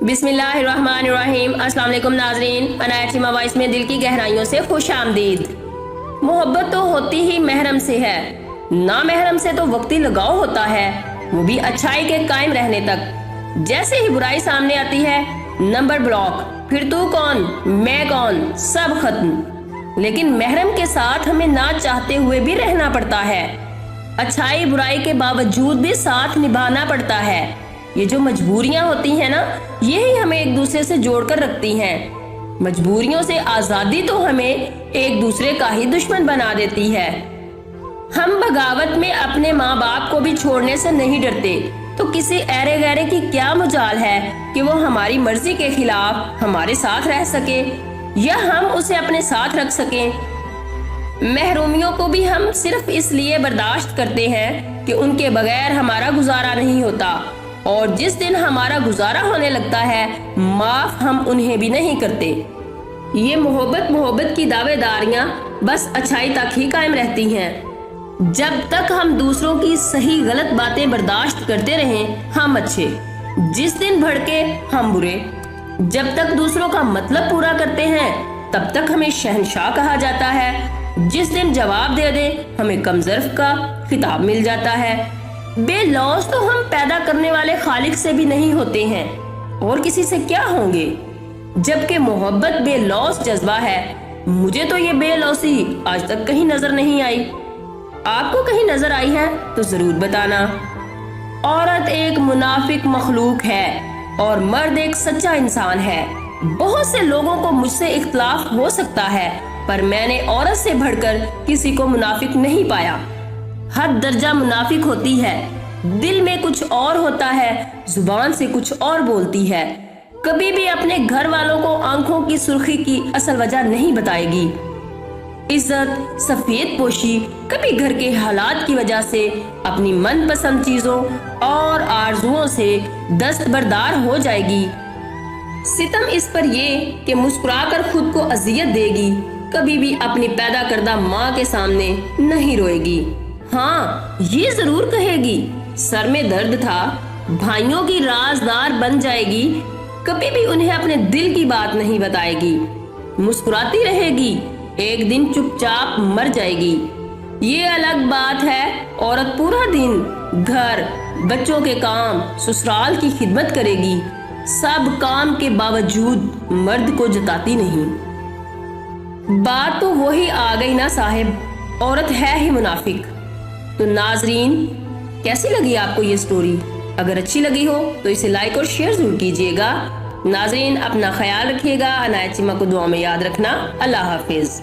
बिस्मिल्लाहिर्रहमानिर्रहीम। अस्सलाम वालेकुम नाजरीन, अनाया चीमा वॉइस में दिल की गहराइयों से खुश आमदीद। मोहब्बत तो होती ही महरम से है, ना महरम से तो वक्ती लगाव होता है, वो भी अच्छाई के कायम रहने तक। जैसे ही बुराई सामने आती है, नंबर ब्लॉक, फिर तू कौन मैं कौन, सब खत्म। लेकिन महरम के साथ हमें ना चाहते हुए भी रहना पड़ता है, अच्छाई बुराई के बावजूद भी साथ निभाना पड़ता है। ये जो मजबूरियां होती हैं ना, यही हमें एक दूसरे से जोड़कर रखती हैं। मजबूरियों से आजादी तो हमें एक दूसरे का ही दुश्मन बना देती है। हम बगावत में अपने माँ बाप को भी छोड़ने से नहीं डरते, तो किसी ऐरे गैरे की क्या मजाल है कि वो हमारी मर्जी के खिलाफ हमारे साथ रह सके या हम उसे अपने साथ रख सकें। महरूमियों को भी हम सिर्फ इसलिए बर्दाश्त करते हैं कि उनके बगैर हमारा गुजारा नहीं होता, और जिस दिन हमारा गुजारा होने लगता है, माफ हम उन्हें भी नहीं करते। ये मोहब्बत की दावेदारियां बस अच्छाई तक ही कायम रहती हैं। जब तक हम दूसरों की सही गलत बातें बर्दाश्त करते रहें, हम अच्छे, जिस दिन भड़के हम बुरे। जब तक दूसरों का मतलब पूरा करते हैं, तब तक हमें शहंशाह कहा जाता है। जिस दिन जवाब दे दे, हमें कमजर्फ का खिताब मिल जाता है। बेलौस तो हम पैदा करने वाले खालिक से भी नहीं होते हैं, और किसी से क्या होंगे। जबकि मोहब्बत बेलौस जज्बा है। मुझे तो ये बेलौसी आज तक कहीं नजर नहीं आई। आपको कहीं नजर आई है तो जरूर बताना। औरत एक मुनाफिक मखलूक है और मर्द एक सच्चा इंसान है। बहुत से लोगों को मुझसे इख्तलाफ हो सकता है, पर मैंने औरत से बढ़कर किसी को मुनाफिक नहीं पाया। हर दर्जा मुनाफिक होती है, दिल में कुछ और होता है, जुबान से कुछ और बोलती है। कभी भी अपने घर वालों को आंखों की सुर्खी की असल वजह नहीं बताएगी। इज्जत सफेद पोशी कभी घर के हालात की वजह से अपनी मनपसंद चीजों और आरजुओं से दस्तबरदार हो जाएगी। सितम इस पर ये कि मुस्कुराकर खुद को अजियत देगी, कभी भी अपनी पैदा करदा माँ के सामने नहीं रोएगी। हाँ, ये जरूर कहेगी सर में दर्द था, भाइयों की राजदार बन जाएगी, कभी भी उन्हें अपने दिल की बात नहीं बताएगी। मुस्कुराती रहेगी, एक दिन चुपचाप मर जाएगी। ये अलग बात है, औरत पूरा दिन घर, बच्चों के काम, ससुराल की खिदमत करेगी, सब काम के बावजूद मर्द को जताती नहीं। बात तो वही आ गई ना साहिब, औरत है ही मुनाफिक। तो नाजरीन, कैसी लगी आपको ये स्टोरी? अगर अच्छी लगी हो तो इसे लाइक और शेयर जरूर कीजिएगा। नाजरीन, अपना ख्याल रखिएगा। अनाया चीमा को दुआ में याद रखना। अल्लाह हाफिज।